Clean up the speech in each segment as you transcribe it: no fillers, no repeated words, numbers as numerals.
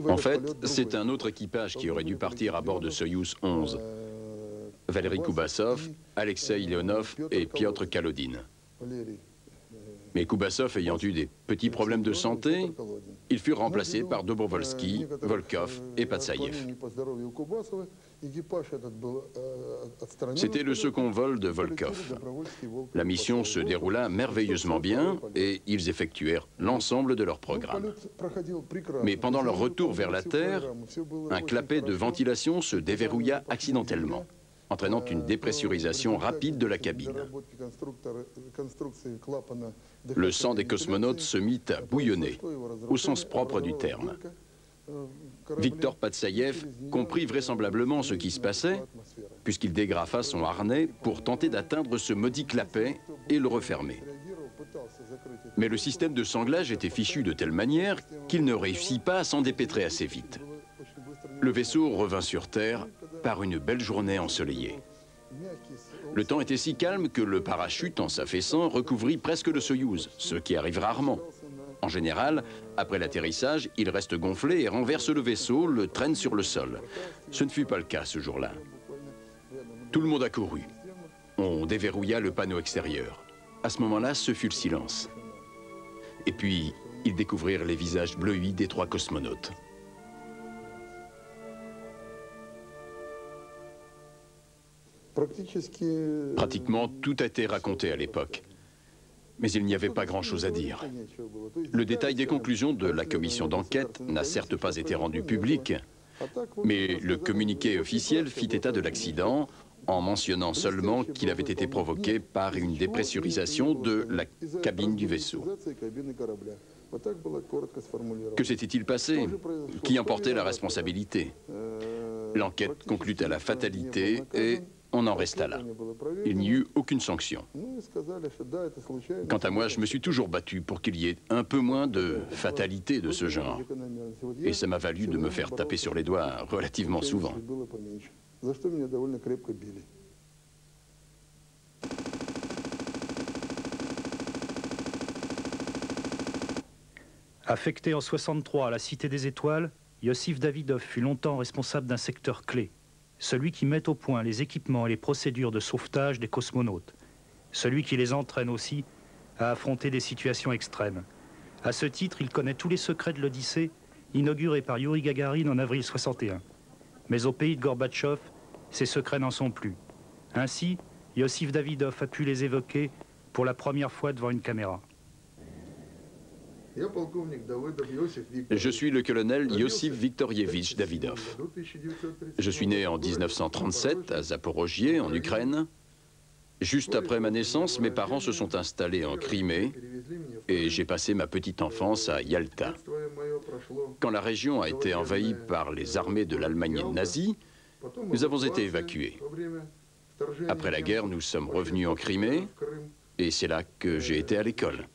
En fait, c'est un autre équipage qui aurait dû partir à bord de Soyouz 11. Valéry Koubassov, Alexei Leonov et Piotr Kalodin. Mais Koubassov ayant eu des petits problèmes de santé, ils furent remplacés par Dobrovolsky, Volkov et Patsaïev. C'était le second vol de Volkov. La mission se déroula merveilleusement bien et ils effectuèrent l'ensemble de leur programme. Mais pendant leur retour vers la Terre, un clapet de ventilation se déverrouilla accidentellement, entraînant une dépressurisation rapide de la cabine. Le sang des cosmonautes se mit à bouillonner, au sens propre du terme. Viktor Patsaïev comprit vraisemblablement ce qui se passait, puisqu'il dégrafa son harnais pour tenter d'atteindre ce maudit clapet et le refermer. Mais le système de sanglage était fichu de telle manière qu'il ne réussit pas à s'en dépêtrer assez vite. Le vaisseau revint sur Terre par une belle journée ensoleillée. Le temps était si calme que le parachute, en s'affaissant, recouvrit presque le Soyouz, ce qui arrive rarement. En général, après l'atterrissage, il reste gonflé et renverse le vaisseau, le traîne sur le sol. Ce ne fut pas le cas ce jour-là. Tout le monde accourut. On déverrouilla le panneau extérieur. À ce moment-là, ce fut le silence. Et puis, ils découvrirent les visages bleuis des 3 cosmonautes. Pratiquement tout a été raconté à l'époque. Mais il n'y avait pas grand-chose à dire. Le détail des conclusions de la commission d'enquête n'a certes pas été rendu public, mais le communiqué officiel fit état de l'accident en mentionnant seulement qu'il avait été provoqué par une dépressurisation de la cabine du vaisseau. Que s'était-il passé? Qui en portait la responsabilité? L'enquête conclut à la fatalité et on en resta là. Il n'y eut aucune sanction. Quant à moi, je me suis toujours battu pour qu'il y ait un peu moins de fatalité de ce genre. Et ça m'a valu de me faire taper sur les doigts relativement souvent. Affecté en 63 à la Cité des Étoiles, Yossif Davidov fut longtemps responsable d'un secteur clé. Celui qui met au point les équipements et les procédures de sauvetage des cosmonautes. Celui qui les entraîne aussi à affronter des situations extrêmes. À ce titre, il connaît tous les secrets de l'Odyssée, inaugurée par Youri Gagarin en avril 61. Mais au pays de Gorbatchev, ces secrets n'en sont plus. Ainsi, Yossif Davidov a pu les évoquer pour la première fois devant une caméra. Je suis le colonel Yossif Viktorievitch Davidov. Je suis né en 1937 à Zaporojié, en Ukraine. Juste après ma naissance, mes parents se sont installés en Crimée et j'ai passé ma petite enfance à Yalta. Quand la région a été envahie par les armées de l'Allemagne nazie, nous avons été évacués. Après la guerre, nous sommes revenus en Crimée et c'est là que j'ai été à l'école.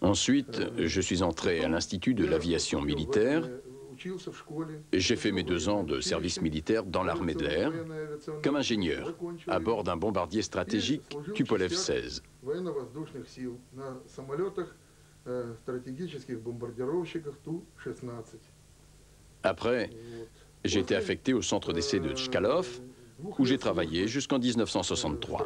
Ensuite, je suis entré à l'Institut de l'aviation militaire. J'ai fait mes 2 ans de service militaire dans l'armée de l'air, comme ingénieur, à bord d'un bombardier stratégique Tupolev 16. Après, j'ai été affecté au centre d'essai de Tchkalov, où j'ai travaillé jusqu'en 1963.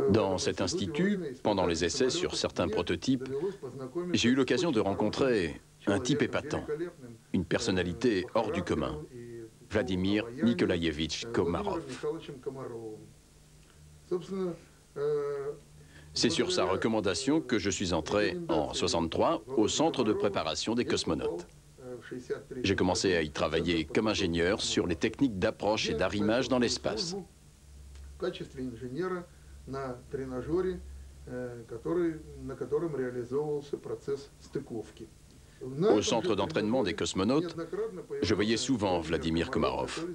Dans cet institut, pendant les essais sur certains prototypes, j'ai eu l'occasion de rencontrer un type épatant, une personnalité hors du commun. Vladimir Nikolaïevitch Komarov. C'est sur sa recommandation que je suis entré en 1963 au centre de préparation des cosmonautes. J'ai commencé à y travailler comme ingénieur sur les techniques d'approche et d'arrimage dans l'espace. Au centre d'entraînement des cosmonautes, je voyais souvent Vladimir Komarov,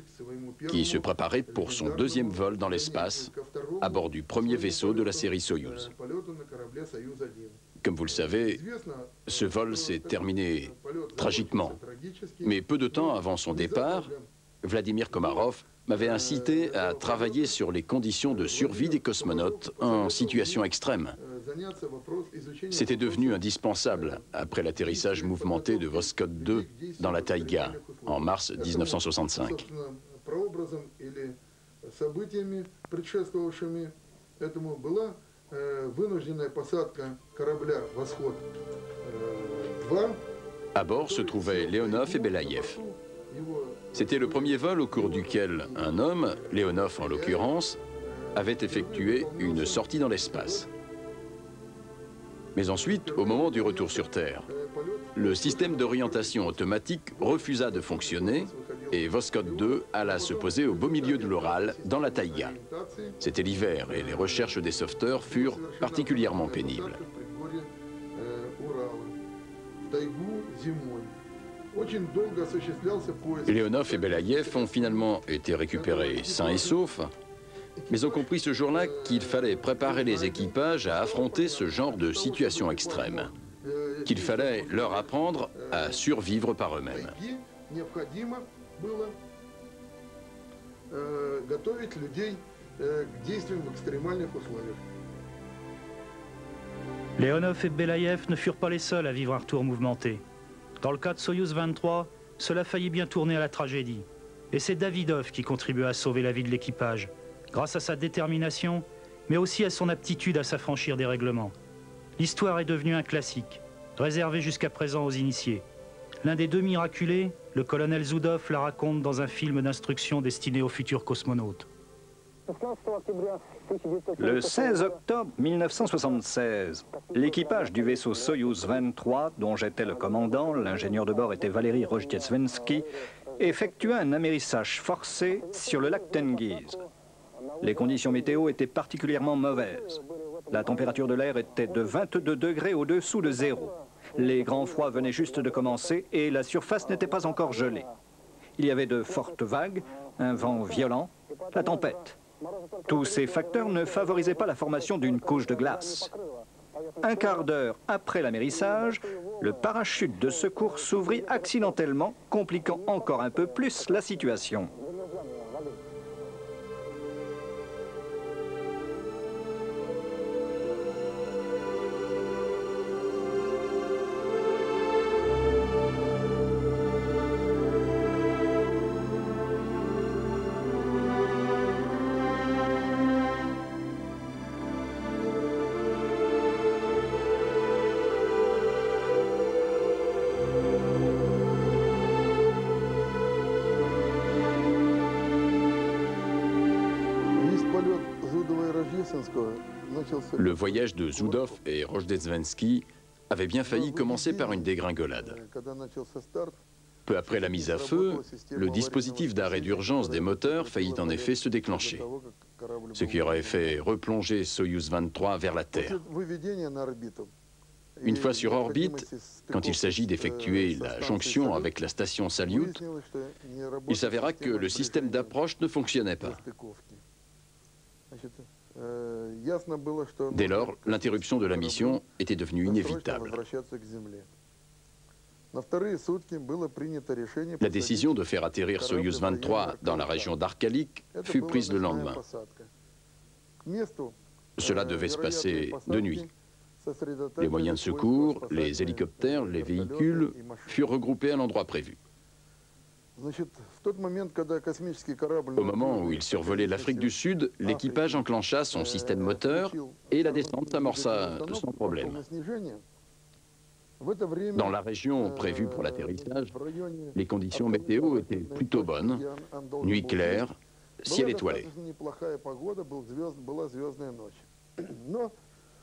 qui se préparait pour son deuxième vol dans l'espace à bord du premier vaisseau de la série Soyouz. Comme vous le savez, ce vol s'est terminé tragiquement. Mais peu de temps avant son départ, Vladimir Komarov m'avait incité à travailler sur les conditions de survie des cosmonautes en situation extrême. C'était devenu indispensable après l'atterrissage mouvementé de Voskhod 2 dans la taïga en mars 1965. À bord se trouvaient Leonov et Belaïev. C'était le premier vol au cours duquel un homme, Leonov en l'occurrence, avait effectué une sortie dans l'espace. Mais ensuite, au moment du retour sur Terre, le système d'orientation automatique refusa de fonctionner et Voskhod 2 alla se poser au beau milieu de l'Oural, dans la taïga. C'était l'hiver et les recherches des sauveteurs furent particulièrement pénibles. Leonov et Belaïev ont finalement été récupérés sains et saufs, mais ont compris ce jour-là qu'il fallait préparer les équipages à affronter ce genre de situation extrême, qu'il fallait leur apprendre à survivre par eux-mêmes. Leonov et Belaïev ne furent pas les seuls à vivre un retour mouvementé. Dans le cas de Soyouz 23, cela faillit bien tourner à la tragédie. Et c'est Davidov qui contribua à sauver la vie de l'équipage, grâce à sa détermination, mais aussi à son aptitude à s'affranchir des règlements. L'histoire est devenue un classique, réservé jusqu'à présent aux initiés. L'un des deux miraculés, le colonel Zoudov, la raconte dans un film d'instruction destiné aux futurs cosmonautes. Le 16 octobre 1976, l'équipage du vaisseau Soyouz 23, dont j'étais le commandant, l'ingénieur de bord était Valéry Rozhdestvensky, effectua un amérissage forcé sur le lac Tengiz. Les conditions météo étaient particulièrement mauvaises. La température de l'air était de 22 degrés au-dessous de zéro. Les grands froids venaient juste de commencer et la surface n'était pas encore gelée. Il y avait de fortes vagues, un vent violent, la tempête. Tous ces facteurs ne favorisaient pas la formation d'une couche de glace. Un quart d'heure après l'amérissage, le parachute de secours s'ouvrit accidentellement, compliquant encore un peu plus la situation. Le voyage de Zoudov et Rozhdestvensky avait bien failli commencer par une dégringolade. Peu après la mise à feu, le dispositif d'arrêt d'urgence des moteurs faillit en effet se déclencher, ce qui aurait fait replonger Soyouz 23 vers la Terre. Une fois sur orbite, quand il s'agit d'effectuer la jonction avec la station Salyut, il s'avéra que le système d'approche ne fonctionnait pas. Dès lors, l'interruption de la mission était devenue inévitable. La décision de faire atterrir Soyouz 23 dans la région d'Arkalik fut prise le lendemain. Cela devait se passer de nuit. Les moyens de secours, les hélicoptères, les véhicules furent regroupés à l'endroit prévu. Au moment où il survolait l'Afrique du Sud, l'équipage enclencha son système moteur et la descente s'amorça sans problème. Dans la région prévue pour l'atterrissage, les conditions météo étaient plutôt bonnes, nuit claire, ciel étoilé.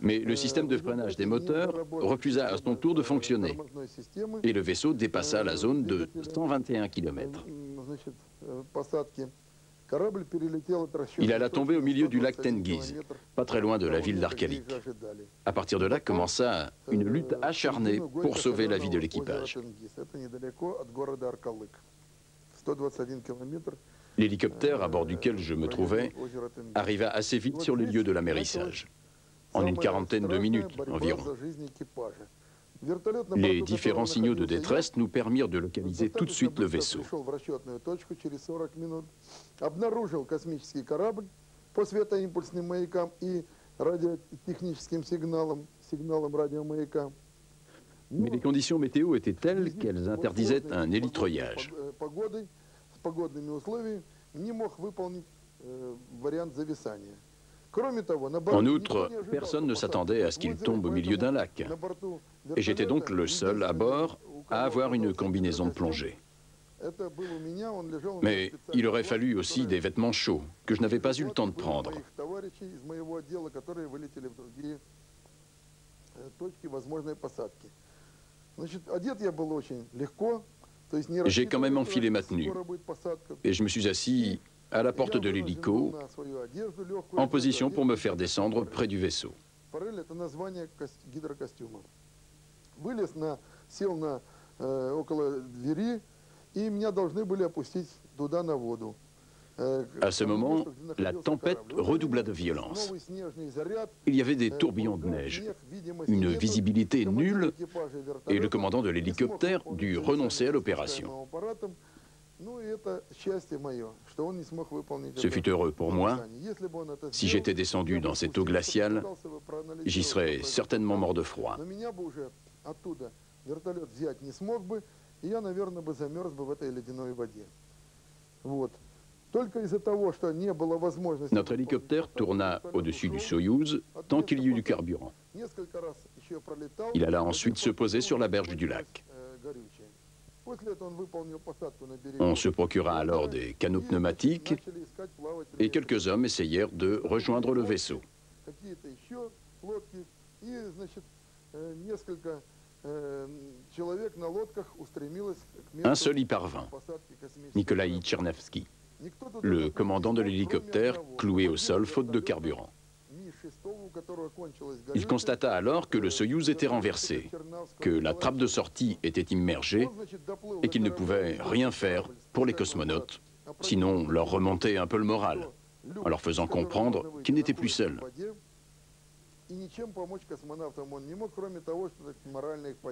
Mais le système de freinage des moteurs refusa à son tour de fonctionner et le vaisseau dépassa la zone de 121 km. Il alla tomber au milieu du lac Tengiz, pas très loin de la ville d'Arkalik. À partir de là commença une lutte acharnée pour sauver la vie de l'équipage. L'hélicoptère à bord duquel je me trouvais arriva assez vite sur les lieux de l'amérissage, en une quarantaine de minutes environ. Les différents signaux de détresse nous permirent de localiser tout de suite le vaisseau. Mais les conditions météo étaient telles qu'elles interdisaient un hélitreuillage. En outre, personne ne s'attendait à ce qu'il tombe au milieu d'un lac. Et j'étais donc le seul à bord à avoir une combinaison de plongée. Mais il aurait fallu aussi des vêtements chauds, que je n'avais pas eu le temps de prendre. J'ai quand même enfilé ma tenue et je me suis assis à la porte de l'hélico, en position pour me faire descendre près du vaisseau. À ce moment, la tempête redoubla de violence. Il y avait des tourbillons de neige, une visibilité nulle, et le commandant de l'hélicoptère dut renoncer à l'opération. Ce fut heureux pour moi. Si j'étais descendu dans cette eau glaciale, j'y serais certainement mort de froid. Notre hélicoptère tourna au-dessus du Soyouz tant qu'il y eut du carburant. Il alla ensuite se poser sur la berge du lac. On se procura alors des canots pneumatiques et quelques hommes essayèrent de rejoindre le vaisseau. Un seul y parvint, Nikolaï Tchernevski, le commandant de l'hélicoptère cloué au sol faute de carburant. Il constata alors que le Soyouz était renversé, que la trappe de sortie était immergée et qu'il ne pouvait rien faire pour les cosmonautes, sinon leur remonter un peu le moral, en leur faisant comprendre qu'ils n'étaient plus seuls.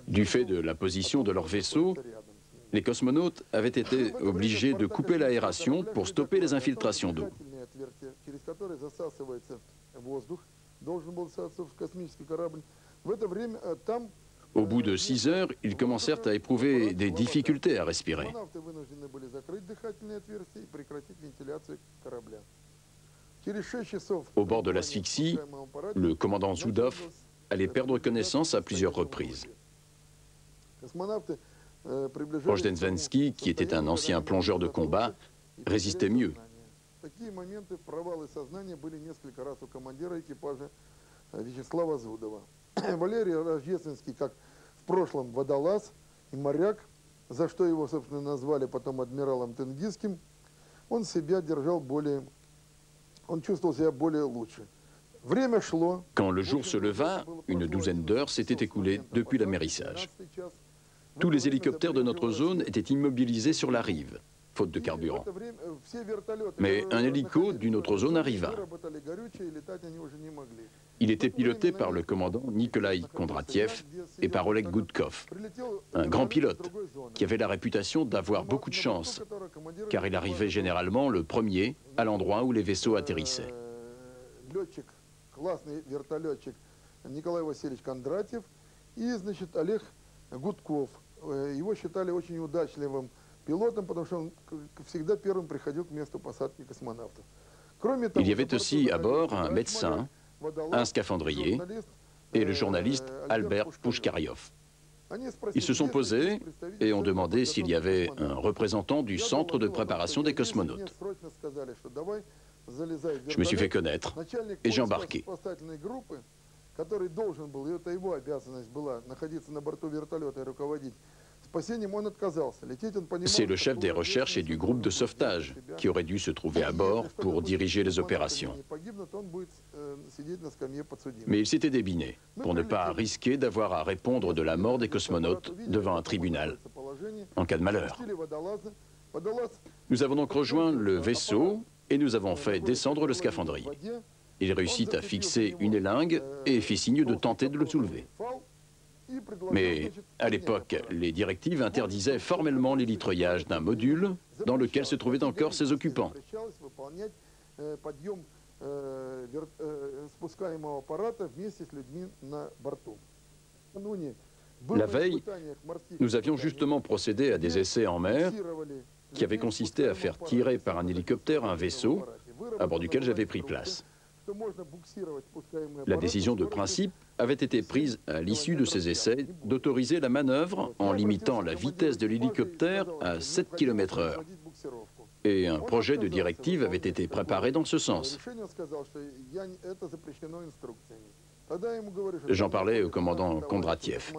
Du fait de la position de leur vaisseau, les cosmonautes avaient été obligés de couper l'aération pour stopper les infiltrations d'eau. Au bout de 6 heures, ils commencèrent à éprouver des difficultés à respirer. Au bord de l'asphyxie, le commandant Zoudov allait perdre connaissance à plusieurs reprises. Rojdestvensky, qui était un ancien plongeur de combat, résistait mieux. Валерий Рождественский, как в прошлом водолаз и моряк, за что его, собственно, назвали потом адмиралом Тенгизским, он себя держал более, он чувствовал себя более лучше. Время шло. Quand le jour se leva, une douzaine d'heures s'étaient écoulées depuis l'amérissage. Tous les hélicoptères de notre zone étaient immobilisés sur la rive, faute de carburant. Mais un hélico d'une autre zone arriva. Il était piloté par le commandant Nikolai Kondratiev et par Oleg Gudkov, un grand pilote qui avait la réputation d'avoir beaucoup de chance, car il arrivait généralement le premier à l'endroit où les vaisseaux atterrissaient. Il y avait aussi à bord un médecin, un scaphandrier et le journaliste Albert Pouchkaryov. Ils se sont posés et ont demandé s'il y avait un représentant du centre de préparation des cosmonautes. Je me suis fait connaître et j'ai embarqué. C'est le chef des recherches et du groupe de sauvetage qui aurait dû se trouver à bord pour diriger les opérations. Mais il s'était débiné pour ne pas risquer d'avoir à répondre de la mort des cosmonautes devant un tribunal, en cas de malheur. Nous avons donc rejoint le vaisseau et nous avons fait descendre le scaphandrier. Il réussit à fixer une élingue et fit signe de tenter de le soulever. Mais à l'époque, les directives interdisaient formellement l'hélitreuillage d'un module dans lequel se trouvaient encore ses occupants. La veille, nous avions justement procédé à des essais en mer qui avaient consisté à faire tirer par un hélicoptère un vaisseau à bord duquel j'avais pris place. La décision de principe avait été prise à l'issue de ces essais d'autoriser la manœuvre en limitant la vitesse de l'hélicoptère à 7 km/h. Et un projet de directive avait été préparé dans ce sens. J'en parlais au commandant Kondratiev,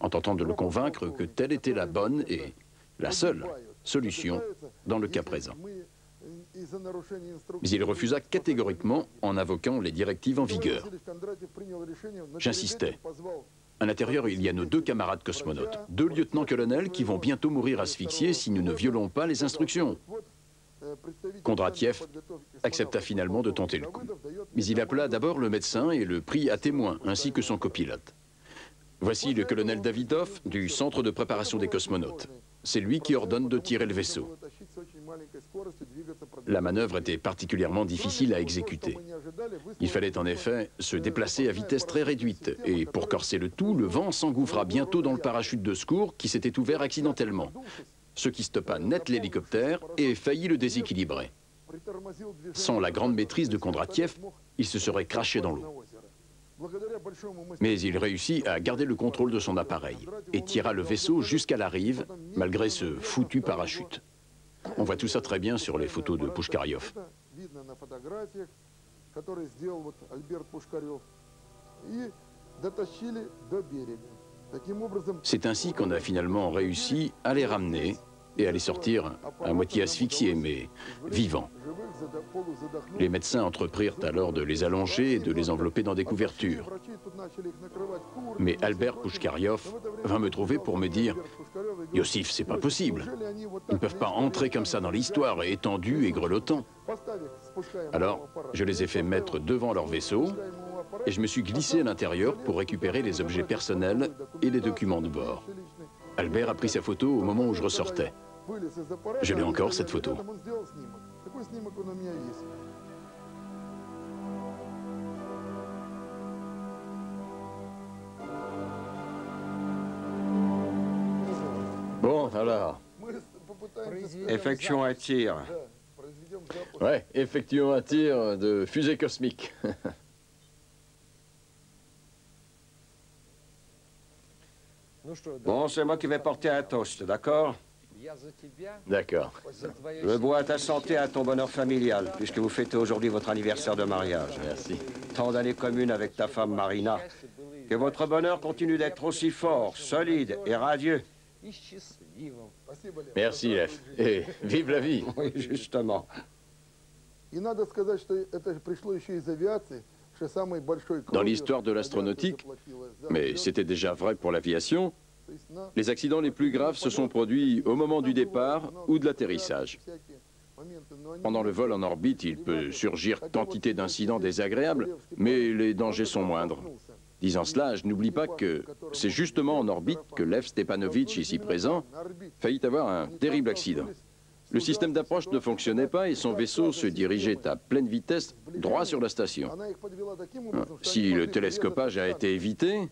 en tentant de le convaincre que telle était la bonne et la seule solution dans le cas présent. Mais il refusa catégoriquement en invoquant les directives en vigueur. J'insistais. À l'intérieur, il y a nos 2 camarades cosmonautes, 2 lieutenants-colonels qui vont bientôt mourir asphyxiés si nous ne violons pas les instructions. Kondratiev accepta finalement de tenter le coup. Mais il appela d'abord le médecin et le prit à témoin, ainsi que son copilote. Voici le colonel Davidov du Centre de préparation des cosmonautes. C'est lui qui ordonne de tirer le vaisseau. La manœuvre était particulièrement difficile à exécuter. Il fallait en effet se déplacer à vitesse très réduite. Et pour corser le tout, le vent s'engouffra bientôt dans le parachute de secours qui s'était ouvert accidentellement, ce qui stoppa net l'hélicoptère et faillit le déséquilibrer. Sans la grande maîtrise de Kondratiev, il se serait craché dans l'eau. Mais il réussit à garder le contrôle de son appareil et tira le vaisseau jusqu'à la rive, malgré ce foutu parachute. On voit tout ça très bien sur les photos de Pushkaryov. C'est ainsi qu'on a finalement réussi à les ramener et à les sortir à moitié asphyxiés, mais vivants. Les médecins entreprirent alors de les allonger et de les envelopper dans des couvertures. Mais Albert Pushkaryov vint me trouver pour me dire « Yossif, c'est pas possible. Ils ne peuvent pas entrer comme ça dans l'histoire, étendus et grelottants. » Alors, je les ai fait mettre devant leur vaisseau et je me suis glissé à l'intérieur pour récupérer les objets personnels et les documents de bord. Albert a pris sa photo au moment où je ressortais. Je l'ai encore, cette photo. Bon, alors. Effectuons un tir. Ouais, effectuons un tir de fusée cosmique. Bon, c'est moi qui vais porter un toast, d'accord? D'accord. Je bois à ta santé, à ton bonheur familial, puisque vous fêtez aujourd'hui votre anniversaire de mariage. Merci. Tant d'années communes avec ta femme Marina. Que votre bonheur continue d'être aussi fort, solide et radieux. Merci, Lev. Et vive la vie. Oui, justement. Dans l'histoire de l'astronautique, mais c'était déjà vrai pour l'aviation, les accidents les plus graves se sont produits au moment du départ ou de l'atterrissage. Pendant le vol en orbite, il peut surgir quantité d'incidents désagréables, mais les dangers sont moindres. Disant cela, je n'oublie pas que c'est justement en orbite que Lev Stepanovitch, ici présent, faillit avoir un terrible accident. Le système d'approche ne fonctionnait pas et son vaisseau se dirigeait à pleine vitesse droit sur la station. Si le télescopage a été évité,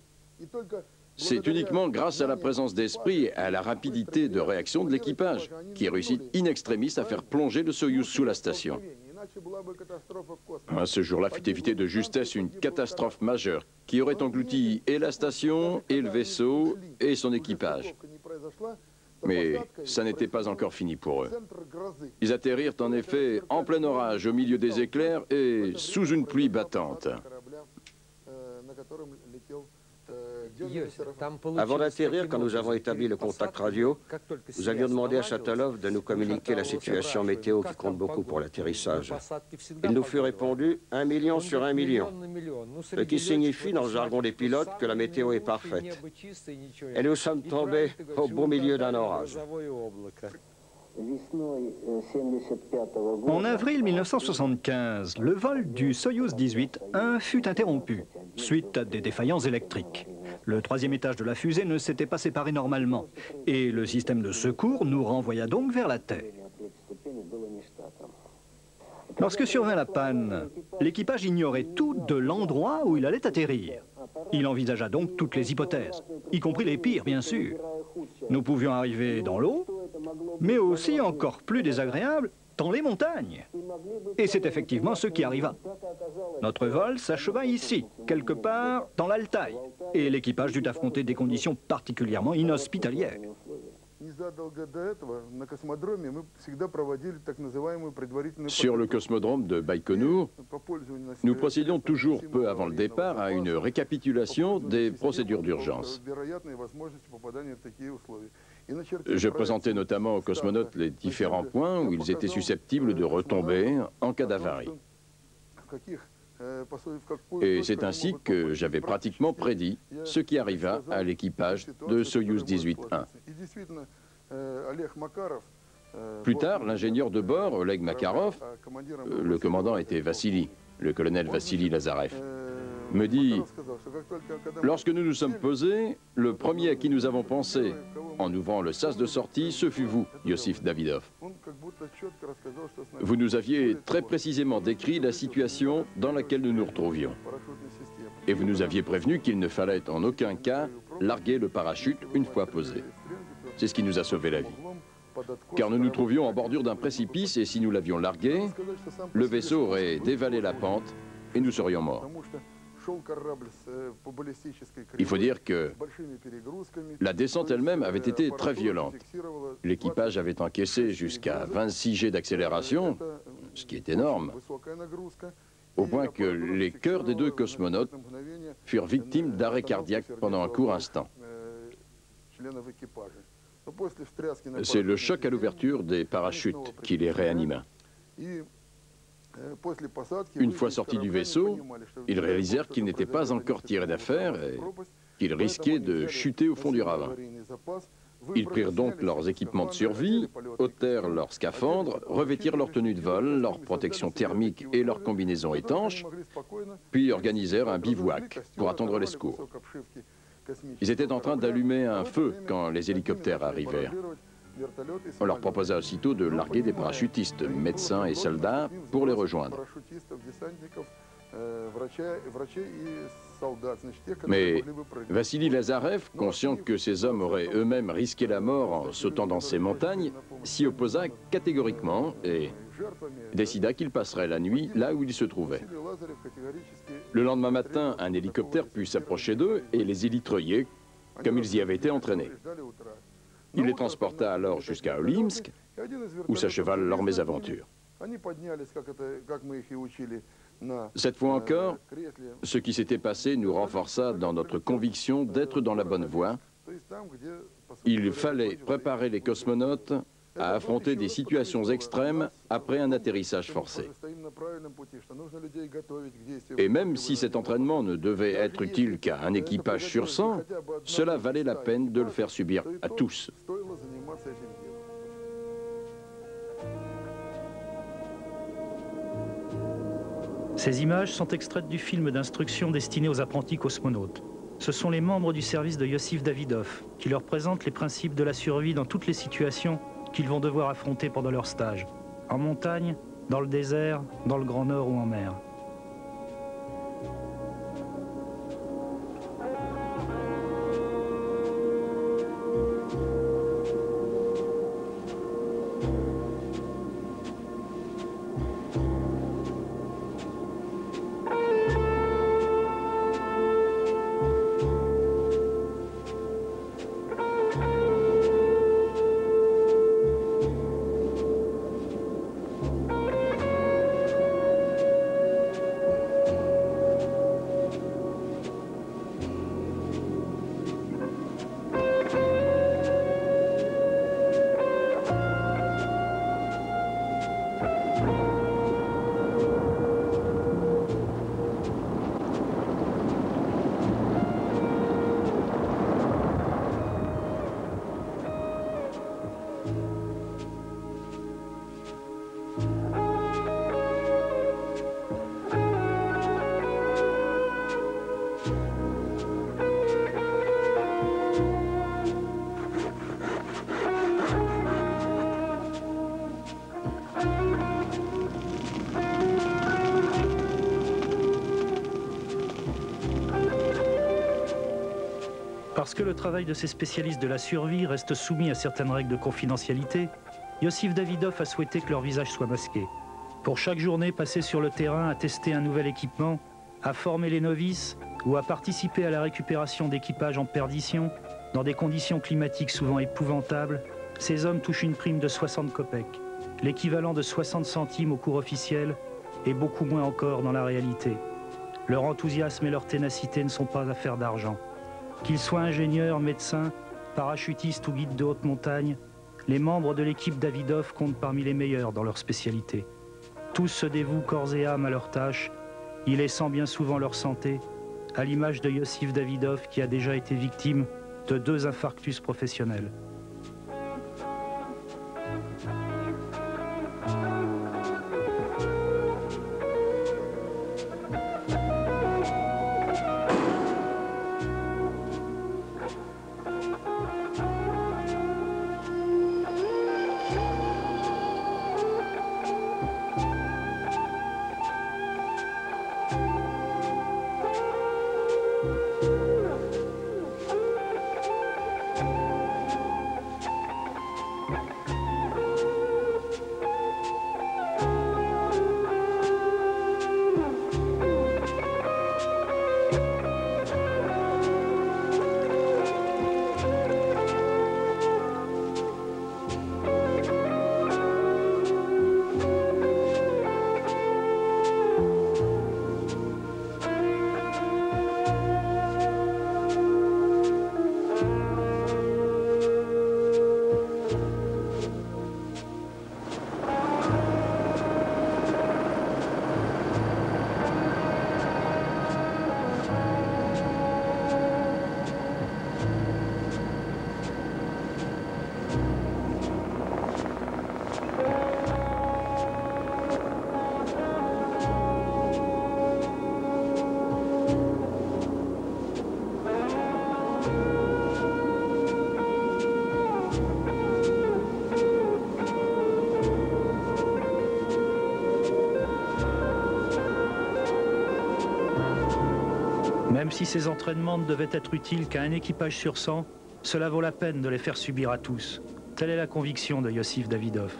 c'est uniquement grâce à la présence d'esprit et à la rapidité de réaction de l'équipage, qui réussit in extremis à faire plonger le Soyouz sous la station. Ce jour-là fut évité de justesse une catastrophe majeure qui aurait englouti et la station, et le vaisseau, et son équipage. Mais ça n'était pas encore fini pour eux. Ils atterrirent en effet en plein orage, au milieu des éclairs et sous une pluie battante. Avant d'atterrir, quand nous avons établi le contact radio, nous avions demandé à Shatalov de nous communiquer la situation météo qui compte beaucoup pour l'atterrissage. Il nous fut répondu 1 million sur 1 million, ce qui signifie dans le jargon des pilotes que la météo est parfaite. Et nous sommes tombés au beau milieu d'un orage. En avril 1975, le vol du Soyouz 18-1 fut interrompu, suite à des défaillances électriques. Le troisième étage de la fusée ne s'était pas séparé normalement, et le système de secours nous renvoya donc vers la Terre. Lorsque survint la panne, l'équipage ignorait tout de l'endroit où il allait atterrir. Il envisagea donc toutes les hypothèses, y compris les pires, bien sûr. Nous pouvions arriver dans l'eau, mais aussi encore plus désagréable, dans les montagnes. Et c'est effectivement ce qui arriva. Notre vol s'acheva ici, quelque part dans l'Altaï, et l'équipage dut affronter des conditions particulièrement inhospitalières. Sur le cosmodrome de Baïkonour, nous procédions toujours peu avant le départ à une récapitulation des procédures d'urgence. Je présentais notamment aux cosmonautes les différents points où ils étaient susceptibles de retomber en cas d'avarie. Et c'est ainsi que j'avais pratiquement prédit ce qui arriva à l'équipage de Soyouz 18-1. Plus tard, l'ingénieur de bord, Oleg Makarov, le commandant était Vassili, le colonel Vassili Lazarev, me dit « Lorsque nous nous sommes posés, le premier à qui nous avons pensé, en ouvrant le sas de sortie, ce fut vous, Yossif Davidov. Vous nous aviez très précisément décrit la situation dans laquelle nous nous retrouvions. Et vous nous aviez prévenu qu'il ne fallait en aucun cas larguer le parachute une fois posé. C'est ce qui nous a sauvé la vie. Car nous nous trouvions en bordure d'un précipice et si nous l'avions largué, le vaisseau aurait dévalé la pente et nous serions morts. Il faut dire que la descente elle-même avait été très violente. L'équipage avait encaissé jusqu'à 26 G d'accélération, ce qui est énorme, au point que les cœurs des deux cosmonautes furent victimes d'arrêt cardiaque pendant un court instant. C'est le choc à l'ouverture des parachutes qui les réanima. Une fois sortis du vaisseau, ils réalisèrent qu'ils n'étaient pas encore tirés d'affaire et qu'ils risquaient de chuter au fond du ravin. Ils prirent donc leurs équipements de survie, ôtèrent leurs scaphandres, revêtirent leur tenue de vol, leur protection thermique et leur combinaison étanche, puis organisèrent un bivouac pour attendre les secours. Ils étaient en train d'allumer un feu quand les hélicoptères arrivèrent. On leur proposa aussitôt de larguer des parachutistes, médecins et soldats, pour les rejoindre. Mais Vassili Lazarev, conscient que ces hommes auraient eux-mêmes risqué la mort en sautant dans ces montagnes, s'y opposa catégoriquement et décida qu'il passerait la nuit là où ils se trouvaient. Le lendemain matin, un hélicoptère put s'approcher d'eux et les élitreiller comme ils y avaient été entraînés. Il les transporta alors jusqu'à Olimsk, où s'acheva leur mésaventure. Cette fois encore, ce qui s'était passé nous renforça dans notre conviction d'être dans la bonne voie. Il fallait préparer les cosmonautes à affronter des situations extrêmes après un atterrissage forcé. Et même si cet entraînement ne devait être utile qu'à un équipage sur 100, cela valait la peine de le faire subir à tous. Ces images sont extraites du film d'instruction destiné aux apprentis cosmonautes. Ce sont les membres du service de Yossif Davidov qui leur présentent les principes de la survie dans toutes les situations qu'ils vont devoir affronter pendant leur stage. En montagne, dans le désert, dans le Grand Nord ou en mer. Parce que le travail de ces spécialistes de la survie reste soumis à certaines règles de confidentialité, Yossif Davidov a souhaité que leur visage soit masqué. Pour chaque journée passée sur le terrain à tester un nouvel équipement, à former les novices ou à participer à la récupération d'équipages en perdition, dans des conditions climatiques souvent épouvantables, ces hommes touchent une prime de 60 kopecks, l'équivalent de 60 centimes au cours officiel et beaucoup moins encore dans la réalité. Leur enthousiasme et leur ténacité ne sont pas affaires d'argent. Qu'ils soient ingénieurs, médecins, parachutistes ou guides de haute montagne, les membres de l'équipe Davidov comptent parmi les meilleurs dans leur spécialité. Tous se dévouent corps et âme à leur tâche, y laissant bien souvent leur santé, à l'image de Yossif Davidov qui a déjà été victime de 2 infarctus professionnels. Même si ces entraînements ne devaient être utiles qu'à un équipage sur 100, cela vaut la peine de les faire subir à tous. Telle est la conviction de Yossif Davidov.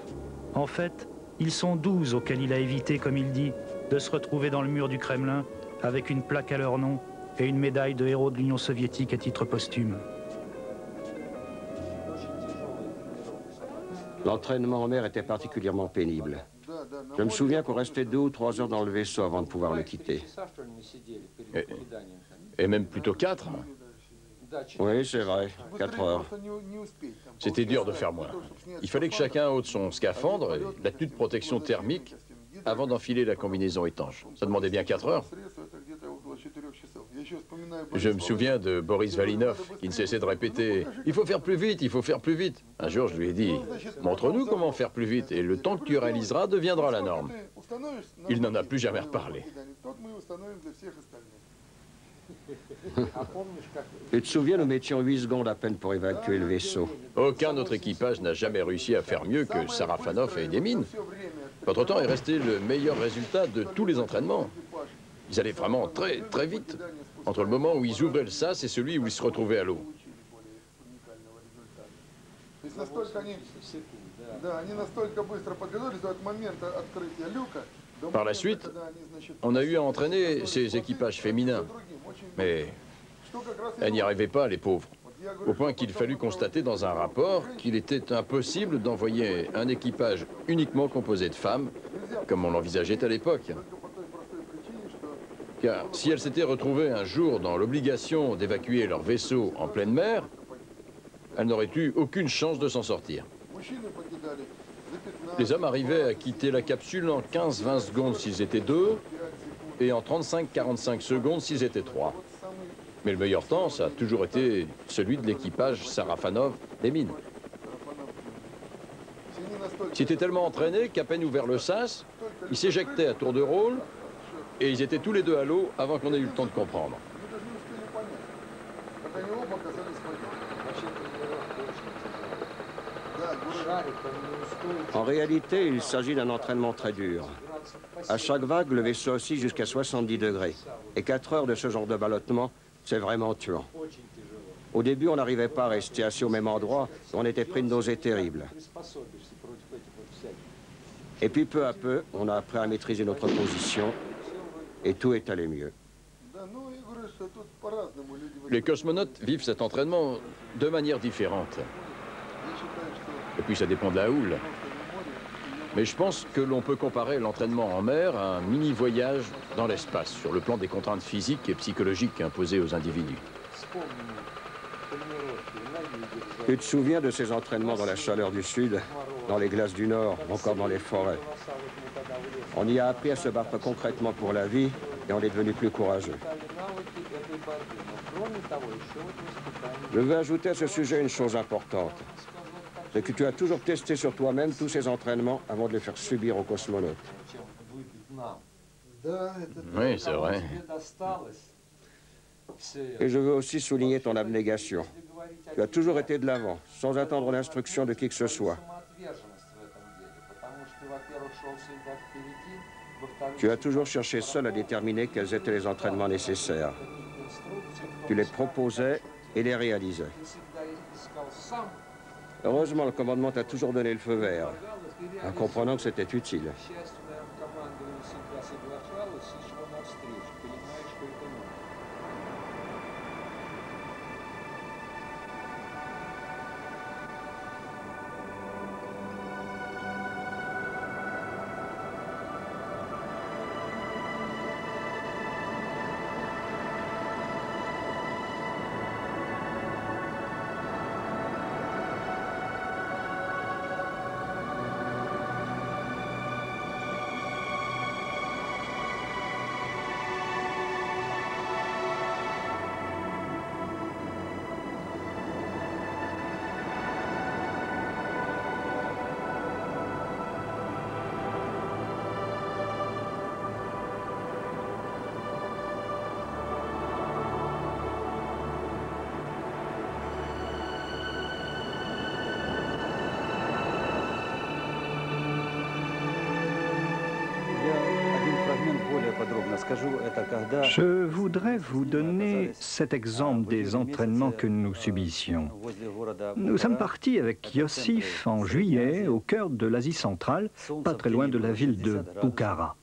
En fait, ils sont 12 auxquels il a évité, comme il dit, de se retrouver dans le mur du Kremlin avec une plaque à leur nom et une médaille de héros de l'Union soviétique à titre posthume. L'entraînement en mer était particulièrement pénible. Je me souviens qu'on restait 2 ou 3 heures dans le vaisseau avant de pouvoir le quitter. Et même plutôt 4. Oui, c'est vrai, 4 heures. C'était dur de faire moins. Il fallait que chacun ôte son scaphandre et la tenue de protection thermique avant d'enfiler la combinaison étanche. Ça demandait bien 4 heures. Je me souviens de Boris Valinov qui ne cessait de répéter « Il faut faire plus vite, il faut faire plus vite ». Un jour, je lui ai dit « Montre-nous comment faire plus vite et le temps que tu réaliseras deviendra la norme ». Il n'en a plus jamais reparlé. Tu te souviens, nous mettions 8 secondes à peine pour évacuer le vaisseau. Aucun autre équipage n'a jamais réussi à faire mieux que Sarafanov et Demine. Votre temps est resté le meilleur résultat de tous les entraînements. Ils allaient vraiment très, très vite, entre le moment où ils ouvraient le sas et celui où ils se retrouvaient à l'eau. Par la suite, on a eu à entraîner ces équipages féminins. Mais elles n'y arrivaient pas, les pauvres. Au point qu'il fallut constater dans un rapport qu'il était impossible d'envoyer un équipage uniquement composé de femmes, comme on l'envisageait à l'époque. Car si elles s'étaient retrouvées un jour dans l'obligation d'évacuer leur vaisseau en pleine mer, elles n'auraient eu aucune chance de s'en sortir. Les hommes arrivaient à quitter la capsule en 15-20 secondes s'ils étaient 2 et en 35-45 secondes s'ils étaient 3. Mais le meilleur temps, ça a toujours été celui de l'équipage Sarafanov des mines. Ils étaient tellement entraînés qu'à peine ouvert le sas, ils s'éjectaient à tour de rôle et ils étaient tous les deux à l'eau avant qu'on ait eu le temps de comprendre. En réalité, il s'agit d'un entraînement très dur. À chaque vague, le vaisseau oscille jusqu'à 70 degrés. Et 4 heures de ce genre de ballottement, c'est vraiment tuant. Au début, on n'arrivait pas à rester assis au même endroit, on était pris de nausées terribles. Et puis peu à peu, on a appris à maîtriser notre position et tout est allé mieux. Les cosmonautes vivent cet entraînement de manière différente. Et puis ça dépend de la houle. Mais je pense que l'on peut comparer l'entraînement en mer à un mini-voyage dans l'espace, sur le plan des contraintes physiques et psychologiques imposées aux individus. Tu te souviens de ces entraînements dans la chaleur du sud, dans les glaces du nord, encore dans les forêts? On y a appris à se battre concrètement pour la vie et on est devenu plus courageux. Je veux ajouter à ce sujet une chose importante. C'est que tu as toujours testé sur toi-même tous ces entraînements avant de les faire subir aux cosmonautes. Oui, c'est vrai. Et je veux aussi souligner ton abnégation. Tu as toujours été de l'avant, sans attendre l'instruction de qui que ce soit. Tu as toujours cherché seul à déterminer quels étaient les entraînements nécessaires. Tu les proposais et les réalisais. Heureusement, le commandement t'a toujours donné le feu vert, en comprenant que c'était utile. Je voudrais vous donner cet exemple des entraînements que nous subissions. Nous sommes partis avec Yossif en juillet au cœur de l'Asie centrale, pas très loin de la ville de Bukhara.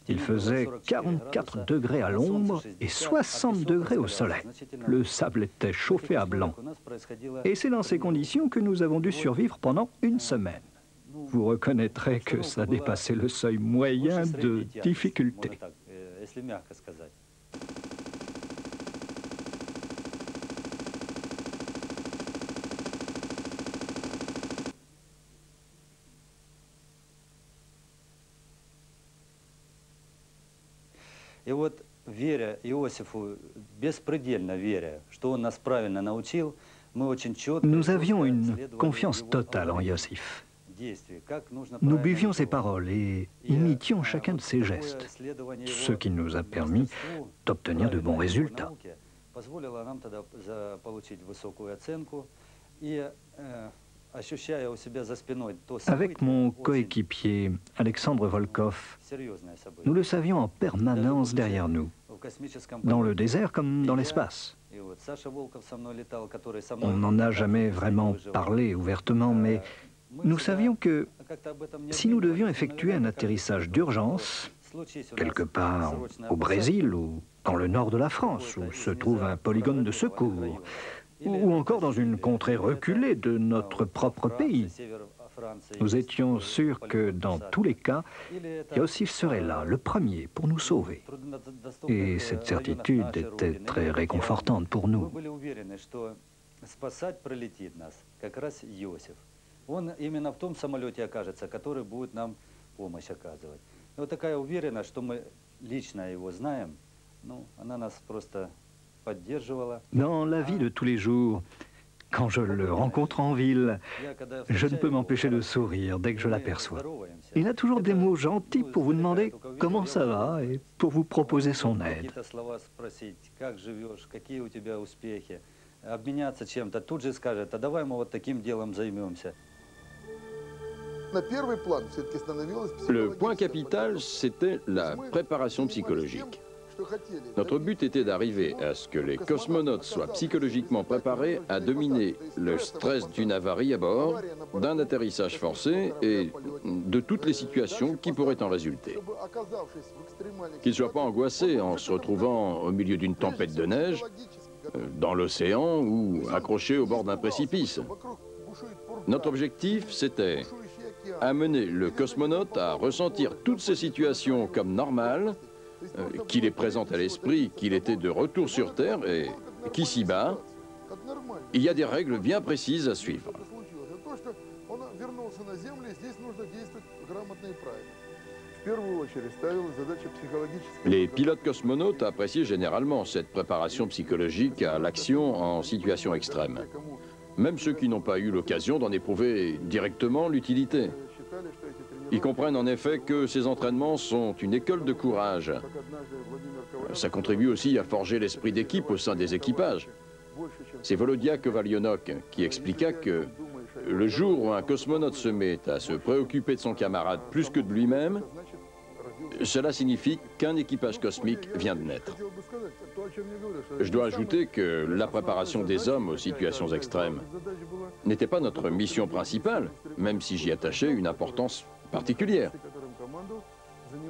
Il faisait 44 degrés à l'ombre et 60 degrés au soleil. Le sable était chauffé à blanc. Et c'est dans ces conditions que nous avons dû survivre pendant une semaine. Vous reconnaîtrez que ça dépassait le seuil moyen de difficulté. И вот, веря Иосифу, беспредельно веря, что он нас правильно научил, мы очень четко... Nous avions une confiance totale en Yossif. Nous buvions ses paroles et imitions chacun de ses gestes, ce qui nous a permis d'obtenir de bons résultats. Avec mon coéquipier, Alexandre Volkov, nous le savions en permanence derrière nous, dans le désert comme dans l'espace. On n'en a jamais vraiment parlé ouvertement, mais nous savions que si nous devions effectuer un atterrissage d'urgence, quelque part au Brésil ou dans le nord de la France, où se trouve un polygone de secours, ou encore dans une contrée reculée de notre propre pays, nous étions sûrs que dans tous les cas, Yossif serait là, le premier, pour nous sauver. Et cette certitude était très réconfortante pour nous. Он именно в том самолете окажется, который будет нам помощь оказывать. И вот такая уверенность, что мы лично его знаем, ну, она нас просто поддерживала. Dans la vie de tous les jours, quand je le rencontre en ville, je ne peux m'empêcher de sourire dès que je l'aperçois. Il a toujours des mots gentils pour vous demander comment ça va et pour vous proposer son aide. Обменяться чем-то, тут же скажет, а давай мы вот таким делом займемся. Le point capital, c'était la préparation psychologique. Notre but était d'arriver à ce que les cosmonautes soient psychologiquement préparés à dominer le stress d'une avarie à bord, d'un atterrissage forcé et de toutes les situations qui pourraient en résulter. Qu'ils ne soient pas angoissés en se retrouvant au milieu d'une tempête de neige, dans l'océan ou accrochés au bord d'un précipice. Notre objectif, c'était amener le cosmonaute à ressentir toutes ces situations comme normales, qu'il est présent à l'esprit, qu'il était de retour sur Terre et qu'ici-bas, il y a des règles bien précises à suivre. Les pilotes cosmonautes appréciaient généralement cette préparation psychologique à l'action en situation extrême. Même ceux qui n'ont pas eu l'occasion d'en éprouver directement l'utilité. Ils comprennent en effet que ces entraînements sont une école de courage. Ça contribue aussi à forger l'esprit d'équipe au sein des équipages. C'est Volodya Kovalyonok qui expliqua que le jour où un cosmonaute se met à se préoccuper de son camarade plus que de lui-même, cela signifie qu'un équipage cosmique vient de naître. Je dois ajouter que la préparation des hommes aux situations extrêmes n'était pas notre mission principale, même si j'y attachais une importance particulière.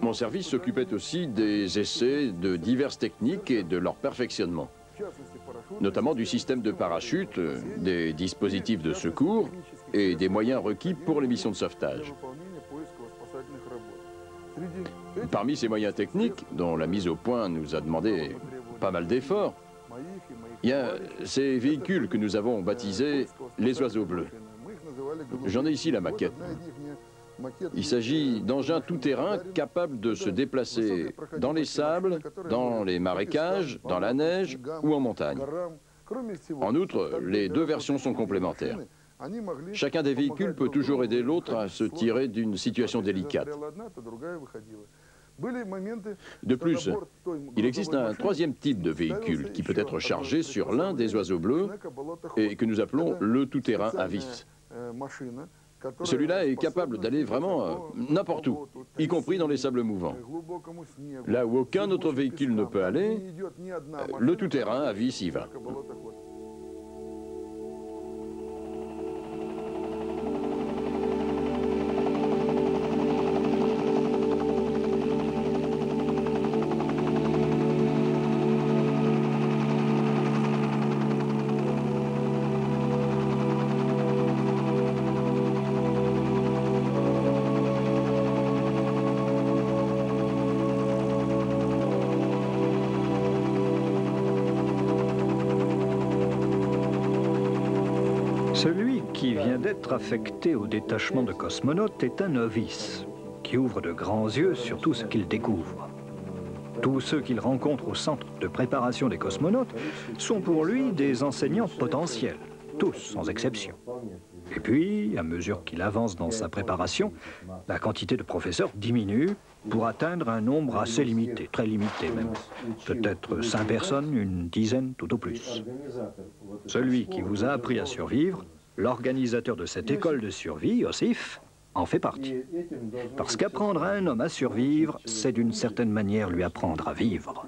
Mon service s'occupait aussi des essais de diverses techniques et de leur perfectionnement, notamment du système de parachute, des dispositifs de secours et des moyens requis pour les missions de sauvetage. Parmi ces moyens techniques, dont la mise au point nous a demandé pas mal d'efforts, il y a ces véhicules que nous avons baptisés les oiseaux bleus. J'en ai ici la maquette. Il s'agit d'engins tout-terrain capables de se déplacer dans les sables, dans les marécages, dans la neige ou en montagne. En outre, les deux versions sont complémentaires. Chacun des véhicules peut toujours aider l'autre à se tirer d'une situation délicate. De plus, il existe un troisième type de véhicule qui peut être chargé sur l'un des oiseaux bleus et que nous appelons le tout-terrain à vis. Celui-là est capable d'aller vraiment n'importe où, y compris dans les sables mouvants. Là où aucun autre véhicule ne peut aller, le tout-terrain à vis y va. Celui qui vient d'être affecté au détachement de cosmonautes est un novice, qui ouvre de grands yeux sur tout ce qu'il découvre. Tous ceux qu'il rencontre au centre de préparation des cosmonautes sont pour lui des enseignants potentiels, tous sans exception. Et puis, à mesure qu'il avance dans sa préparation, la quantité de professeurs diminue pour atteindre un nombre assez limité, très limité même. Peut-être 5 personnes, une dizaine tout au plus. Celui qui vous a appris à survivre, l'organisateur de cette école de survie, Yossif, en fait partie. Parce qu'apprendre à un homme à survivre, c'est d'une certaine manière lui apprendre à vivre.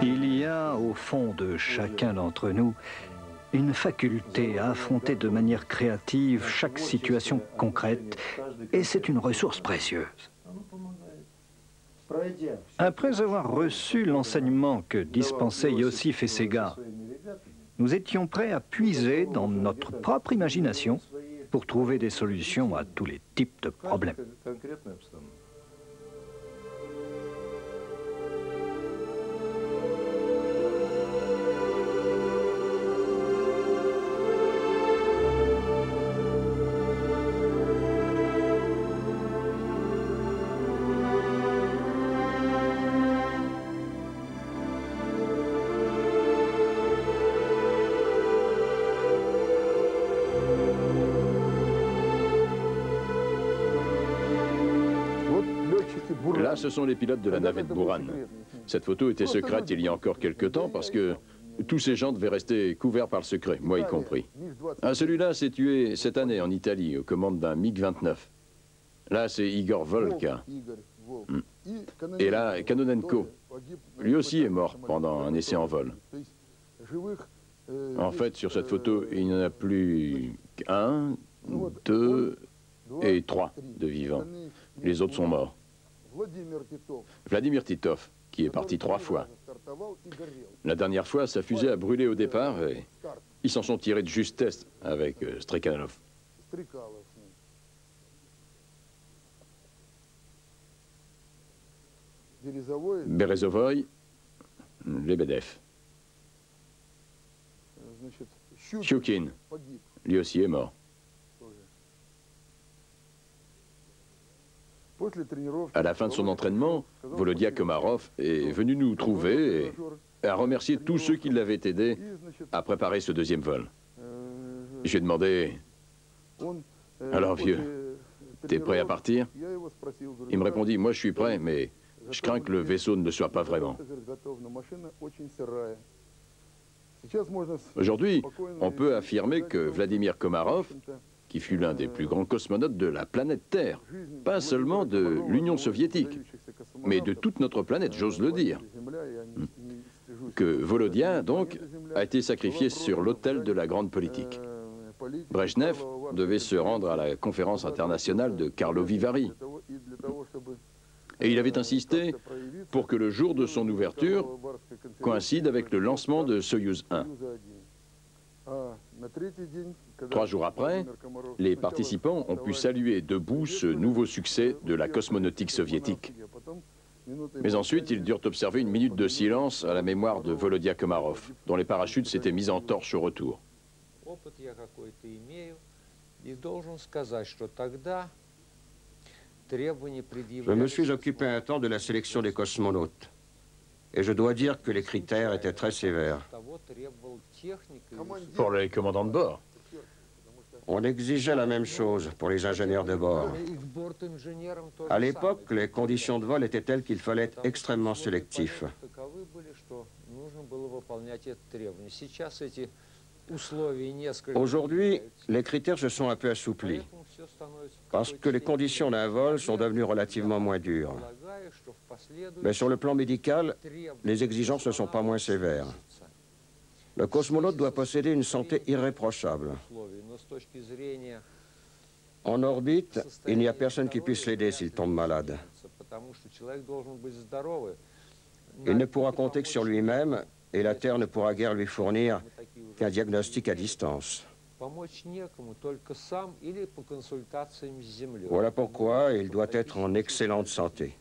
Il y a au fond de chacun d'entre nous une faculté à affronter de manière créative chaque situation concrète, et c'est une ressource précieuse. Après avoir reçu l'enseignement que dispensaient Yossif et ses gars, nous étions prêts à puiser dans notre propre imagination pour trouver des solutions à tous les types de problèmes. Là, ce sont les pilotes de la navette Buran. Cette photo était secrète il y a encore quelque temps parce que tous ces gens devaient rester couverts par le secret, moi y compris. Ah, celui-là s'est tué cette année en Italie, aux commandes d'un MiG-29. Là, c'est Igor Volka. Et là, Kanonenko. Lui aussi est mort pendant un essai en vol. En fait, sur cette photo, il n'y en a plus qu'un, deux et trois de vivants. Les autres sont morts. Vladimir Titov, qui est parti 3 fois. La dernière fois, sa fusée a brûlé au départ et ils s'en sont tirés de justesse avec Strekhanov. Berezovoy, Lebedev. Щукин, lui aussi est mort. À la fin de son entraînement, Volodya Komarov est venu nous trouver et a remercié tous ceux qui l'avaient aidé à préparer ce deuxième vol. Je lui ai demandé, « Alors vieux, t'es prêt à partir ?» Il me répondit, « Moi je suis prêt, mais je crains que le vaisseau ne le soit pas vraiment. » Aujourd'hui, on peut affirmer que Vladimir Komarov, qui fut l'un des plus grands cosmonautes de la planète Terre, pas seulement de l'Union soviétique, mais de toute notre planète, j'ose le dire, que Volodya, donc, a été sacrifié sur l'autel de la grande politique. Brejnev devait se rendre à la conférence internationale de Karlovy Vary. Et il avait insisté pour que le jour de son ouverture coïncide avec le lancement de Soyouz 1. 3 jours après, les participants ont pu saluer debout ce nouveau succès de la cosmonautique soviétique. Mais ensuite, ils durent observer une minute de silence à la mémoire de Volodya Komarov, dont les parachutes s'étaient mis en torche au retour. Je me suis occupé un temps de la sélection des cosmonautes. Et je dois dire que les critères étaient très sévères. Pour les commandants de bord. On exigeait la même chose pour les ingénieurs de bord. À l'époque, les conditions de vol étaient telles qu'il fallait être extrêmement sélectif. Aujourd'hui, les critères se sont un peu assouplis, parce que les conditions d'un vol sont devenues relativement moins dures. Mais sur le plan médical, les exigences ne sont pas moins sévères. Le cosmonaute doit posséder une santé irréprochable. En orbite, il n'y a personne qui puisse l'aider s'il tombe malade. Il ne pourra compter que sur lui-même et la Terre ne pourra guère lui fournir qu'un diagnostic à distance. Voilà pourquoi il doit être en excellente santé.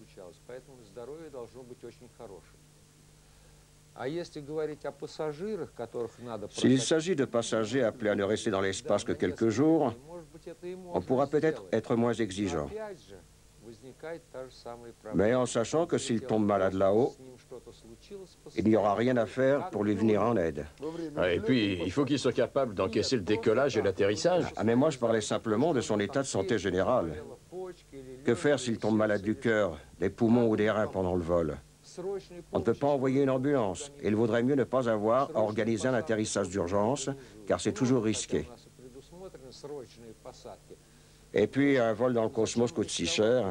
S'il s'agit de passagers appelés à ne rester dans l'espace que quelques jours, on pourra peut-être être moins exigeant. Mais en sachant que s'il tombe malade là-haut, il n'y aura rien à faire pour lui venir en aide. Et puis, il faut qu'il soit capable d'encaisser le décollage et l'atterrissage. Ah, mais moi, je parlais simplement de son état de santé général. Que faire s'il tombe malade du cœur, des poumons ou des reins pendant le vol? On ne peut pas envoyer une ambulance. Il vaudrait mieux ne pas avoir à organiser un atterrissage d'urgence, car c'est toujours risqué. Et puis, un vol dans le cosmos coûte si cher.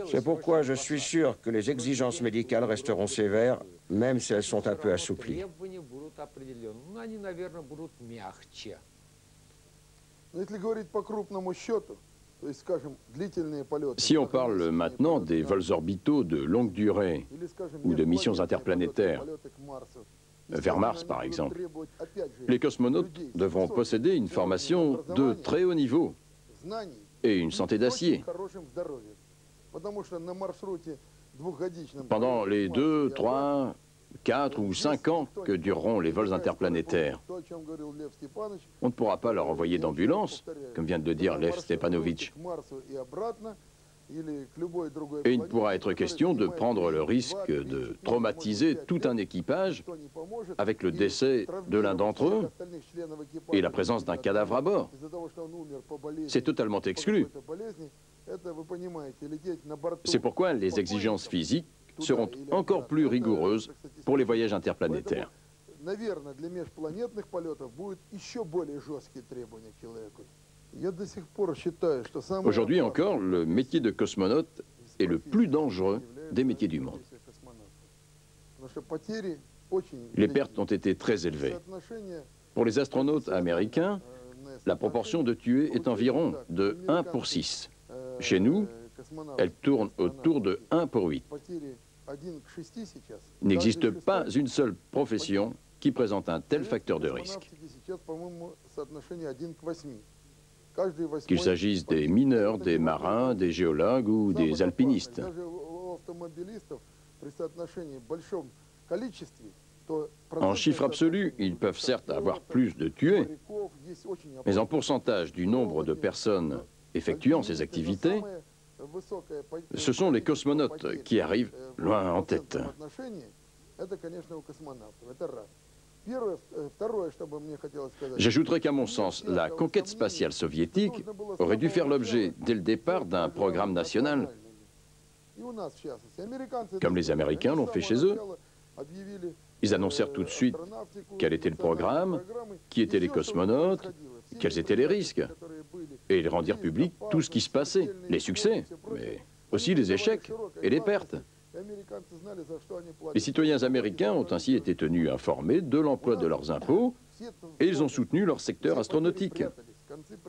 C'est pourquoi je suis sûr que les exigences médicales resteront sévères, même si elles sont un peu assouplies. Si on parle maintenant des vols orbitaux de longue durée ou de missions interplanétaires, vers Mars par exemple, les cosmonautes devront posséder une formation de très haut niveau et une santé d'acier. Pendant les 2, 3, 4 ou 5 ans que dureront les vols interplanétaires, on ne pourra pas leur envoyer d'ambulance, comme vient de le dire Lev Stepanovitch. Et il ne pourra être question de prendre le risque de traumatiser tout un équipage avec le décès de l'un d'entre eux et la présence d'un cadavre à bord. C'est totalement exclu. C'est pourquoi les exigences physiques seront encore plus rigoureuses pour les voyages interplanétaires. Aujourd'hui encore, le métier de cosmonaute est le plus dangereux des métiers du monde. Les pertes ont été très élevées. Pour les astronautes américains, la proportion de tués est environ de 1 pour 6. Chez nous, elle tourne autour de 1 pour 8. Il n'existe pas une seule profession qui présente un tel facteur de risque. Qu'il s'agisse des mineurs, des marins, des géologues ou des alpinistes. En chiffre absolu, ils peuvent certes avoir plus de tués, mais en pourcentage du nombre de personnes effectuant ces activités, ce sont les cosmonautes qui arrivent loin en tête. J'ajouterai qu'à mon sens, la conquête spatiale soviétique aurait dû faire l'objet, dès le départ, d'un programme national, comme les Américains l'ont fait chez eux. Ils annoncèrent tout de suite quel était le programme, qui étaient les cosmonautes, quels étaient les risques. Et ils rendirent public tout ce qui se passait, les succès, mais aussi les échecs et les pertes. Les citoyens américains ont ainsi été tenus informés de l'emploi de leurs impôts et ils ont soutenu leur secteur astronautique.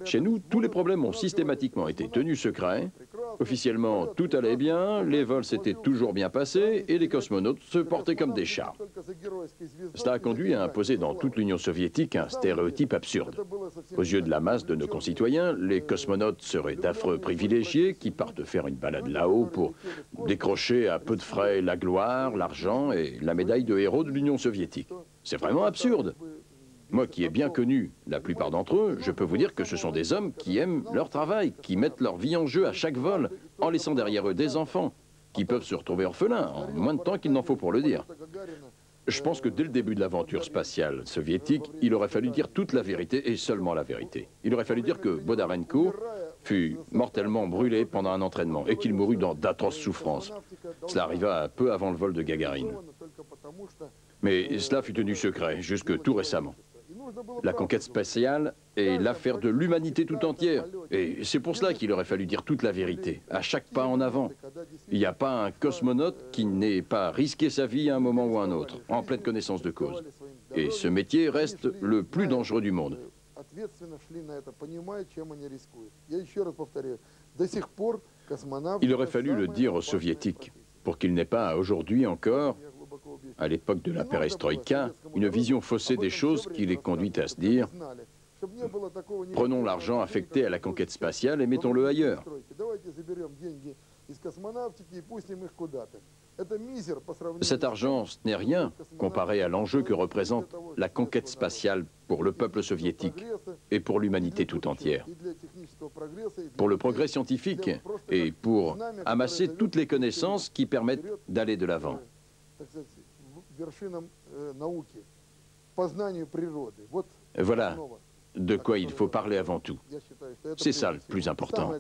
Chez nous, tous les problèmes ont systématiquement été tenus secrets. Officiellement, tout allait bien, les vols s'étaient toujours bien passés et les cosmonautes se portaient comme des chars. Cela a conduit à imposer dans toute l'Union soviétique un stéréotype absurde. Aux yeux de la masse de nos concitoyens, les cosmonautes seraient d'affreux privilégiés qui partent faire une balade là-haut pour décrocher à peu de frais la gloire, l'argent et la médaille de héros de l'Union soviétique. C'est vraiment absurde. Moi qui ai bien connu la plupart d'entre eux, je peux vous dire que ce sont des hommes qui aiment leur travail, qui mettent leur vie en jeu à chaque vol, en laissant derrière eux des enfants, qui peuvent se retrouver orphelins en moins de temps qu'il n'en faut pour le dire. Je pense que dès le début de l'aventure spatiale soviétique, il aurait fallu dire toute la vérité et seulement la vérité. Il aurait fallu dire que Bodarenko fut mortellement brûlé pendant un entraînement et qu'il mourut dans d'atroces souffrances. Cela arriva peu avant le vol de Gagarine. Mais cela fut tenu secret, jusque tout récemment. La conquête spatiale est l'affaire de l'humanité tout entière. Et c'est pour cela qu'il aurait fallu dire toute la vérité, à chaque pas en avant. Il n'y a pas un cosmonaute qui n'ait pas risqué sa vie à un moment ou à un autre, en pleine connaissance de cause. Et ce métier reste le plus dangereux du monde. Il aurait fallu le dire aux Soviétiques, pour qu'ils n'aient pas aujourd'hui encore, à l'époque de la perestroïka, une vision faussée des choses qui les conduit à se dire « Prenons l'argent affecté à la conquête spatiale et mettons-le ailleurs ». Cet argent, ce n'est rien comparé à l'enjeu que représente la conquête spatiale pour le peuple soviétique et pour l'humanité tout entière. Pour le progrès scientifique et pour amasser toutes les connaissances qui permettent d'aller de l'avant. Voilà de quoi il faut parler avant tout. C'est ça le plus important.